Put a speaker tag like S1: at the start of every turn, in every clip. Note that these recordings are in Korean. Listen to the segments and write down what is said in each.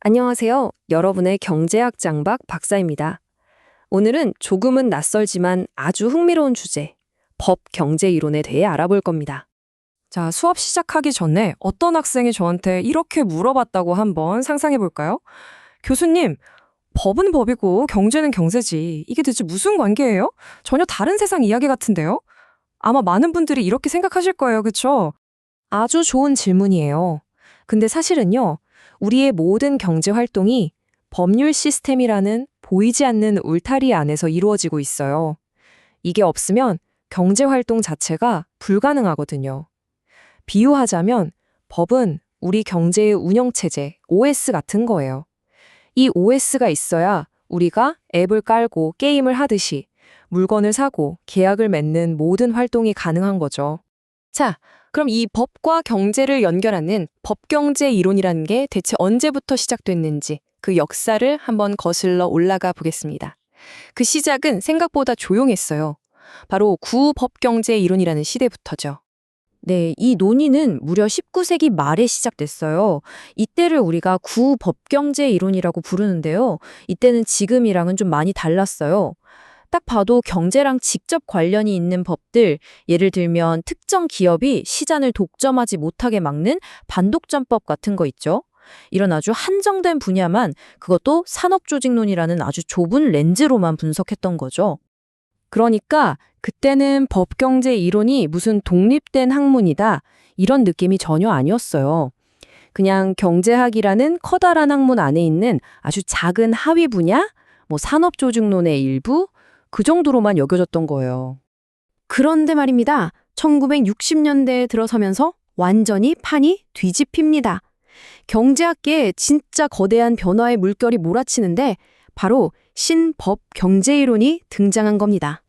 S1: 안녕하세요. 여러분의 경제학 장박 박사입니다. 오늘은 조금은 낯설지만 아주 흥미로운 주제, 법 경제 이론에 대해 알아볼 겁니다.
S2: 자, 수업 시작하기 전에 어떤 학생이 저한테 이렇게 물어봤다고 한번 상상해 볼까요? 교수님, 법은 법이고 경제는 경제지. 이게 대체 무슨 관계예요? 전혀 다른 세상 이야기 같은데요? 아마 많은 분들이 이렇게 생각하실 거예요, 그쵸? 아주 좋은 질문이에요. 근데 사실은요, 우리의 모든 경제 활동이 법률 시스템이라는 보이지 않는 울타리 안에서 이루어지고 있어요. 이게 없으면 경제 활동 자체가 불가능하거든요. 비유하자면 법은 우리 경제의 운영체제, OS 같은 거예요. 이 OS가 있어야 우리가 앱을 깔고 게임을 하듯이 물건을 사고 계약을 맺는 모든 활동이 가능한 거죠. 자, 그럼 이 법과 경제를 연결하는 법경제 이론이라는 게 대체 언제부터 시작됐는지 그 역사를 한번 거슬러 올라가 보겠습니다. 그 시작은 생각보다 조용했어요. 바로 구법경제 이론이라는 시대부터죠.
S1: 네, 이 논의는 무려 19세기 말에 시작됐어요. 이때를 우리가 구법경제 이론이라고 부르는데요. 이때는 지금이랑은 좀 많이 달랐어요. 딱 봐도 경제랑 직접 관련이 있는 법들, 예를 들면 특정 기업이 시장을 독점하지 못하게 막는 반독점법 같은 거 있죠. 이런 아주 한정된 분야만, 그것도 산업조직론이라는 아주 좁은 렌즈로만 분석했던 거죠. 그러니까 그때는 법경제 이론이 무슨 독립된 학문이다, 이런 느낌이 전혀 아니었어요. 그냥 경제학이라는 커다란 학문 안에 있는 아주 작은 하위 분야, 산업조직론의 일부, 그 정도로만 여겨졌던 거예요. 그런데 말입니다. 1960년대에 들어서면서 완전히 판이 뒤집힙니다. 경제학계에 진짜 거대한 변화의 물결이 몰아치는데 바로 신법 경제이론이 등장한 겁니다.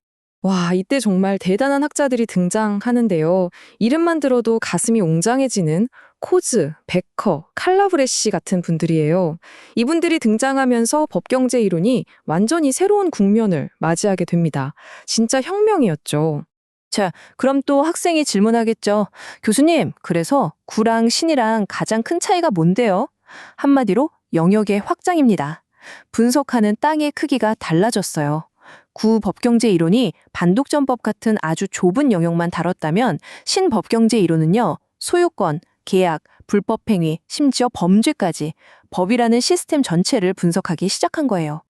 S2: 와, 이때 정말 대단한 학자들이 등장하는데요. 이름만 들어도 가슴이 웅장해지는 코즈, 베커, 칼라브레시 같은 분들이에요. 이분들이 등장하면서 법경제 이론이 완전히 새로운 국면을 맞이하게 됩니다. 진짜 혁명이었죠. 자, 그럼 또 학생이 질문하겠죠. 교수님, 그래서 구랑 신이랑 가장 큰 차이가 뭔데요? 한마디로 영역의 확장입니다. 분석하는 땅의 크기가 달라졌어요. 구법경제 이론이 반독점법 같은 아주 좁은 영역만 다뤘다면 신법경제 이론은요, 소유권, 계약, 불법행위, 심지어 범죄까지 법이라는 시스템 전체를 분석하기 시작한 거예요.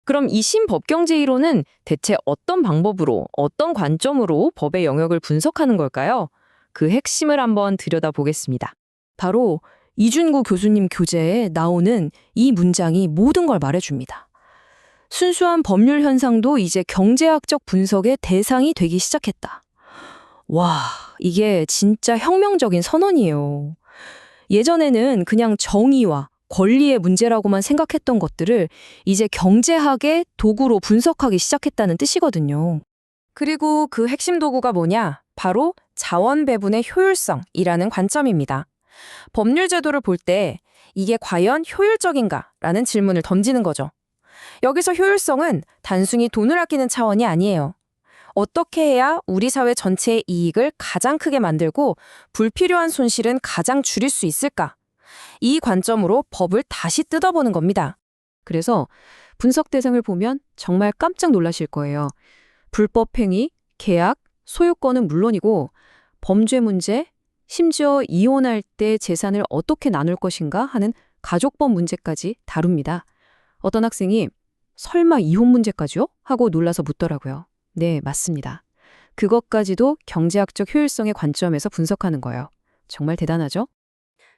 S2: 그럼 이 신법경제 이론은 대체 어떤 방법으로, 어떤 관점으로 법의 영역을 분석하는 걸까요? 그 핵심을 한번 들여다보겠습니다. 바로 이준구 교수님 교재에 나오는 이 문장이 모든 걸 말해줍니다. 순수한 법률 현상도 이제 경제학적 분석의 대상이 되기 시작했다. 와, 이게 진짜 혁명적인 선언이에요. 예전에는 그냥 정의와 권리의 문제라고만 생각했던 것들을 이제 경제학의 도구로 분석하기 시작했다는 뜻이거든요. 그리고 그 핵심 도구가 뭐냐? 바로 자원 배분의 효율성이라는 관점입니다. 법률 제도를 볼 때 이게 과연 효율적인가라는 질문을 던지는 거죠. 여기서 효율성은 단순히 돈을 아끼는 차원이 아니에요. 어떻게 해야 우리 사회 전체의 이익을 가장 크게 만들고 불필요한 손실은 가장 줄일 수 있을까? 이 관점으로 법을 다시 뜯어보는 겁니다. 그래서 분석 대상을 보면 정말 깜짝 놀라실 거예요. 불법행위, 계약, 소유권은 물론이고 범죄 문제, 심지어 이혼할 때 재산을 어떻게 나눌 것인가 하는 가족법 문제까지 다룹니다. 어떤 학생이 설마 이혼 문제까지요? 하고 놀라서 묻더라고요. 네, 맞습니다. 그것까지도 경제학적 효율성의 관점에서 분석하는 거예요. 정말 대단하죠?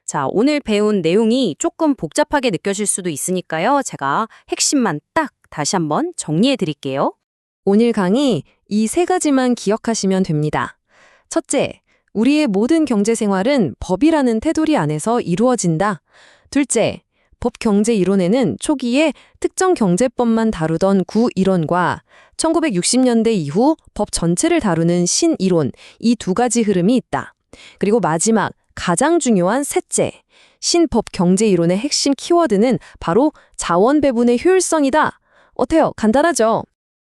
S1: 자, 오늘 배운 내용이 조금 복잡하게 느껴질 수도 있으니까요. 제가 핵심만 딱 다시 한번 정리해 드릴게요. 오늘 강의 이 세 가지만 기억하시면 됩니다. 첫째, 우리의 모든 경제 생활은 법이라는 테두리 안에서 이루어진다. 둘째, 법 경제 이론에는 초기에 특정 경제법만 다루던 구이론과 1960년대 이후 법 전체를 다루는 신이론, 이 두 가지 흐름이 있다. 그리고 마지막, 가장 중요한 셋째, 신법 경제 이론의 핵심 키워드는 바로 자원 배분의 효율성이다. 어때요? 간단하죠?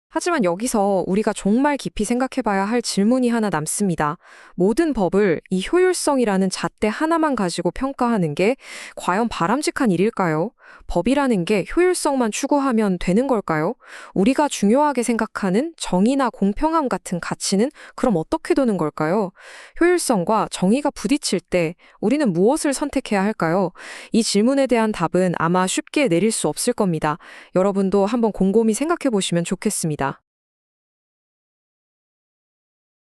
S2: 하지만 여기서 우리가 정말 깊이 생각해봐야 할 질문이 하나 남습니다. 모든 법을 이 효율성이라는 잣대 하나만 가지고 평가하는 게 과연 바람직한 일일까요? 법이라는 게 효율성만 추구하면 되는 걸까요? 우리가 중요하게 생각하는 정의나 공평함 같은 가치는 그럼 어떻게 되는 걸까요? 효율성과 정의가 부딪힐 때 우리는 무엇을 선택해야 할까요? 이 질문에 대한 답은 아마 쉽게 내릴 수 없을 겁니다. 여러분도 한번 곰곰이 생각해 보시면 좋겠습니다.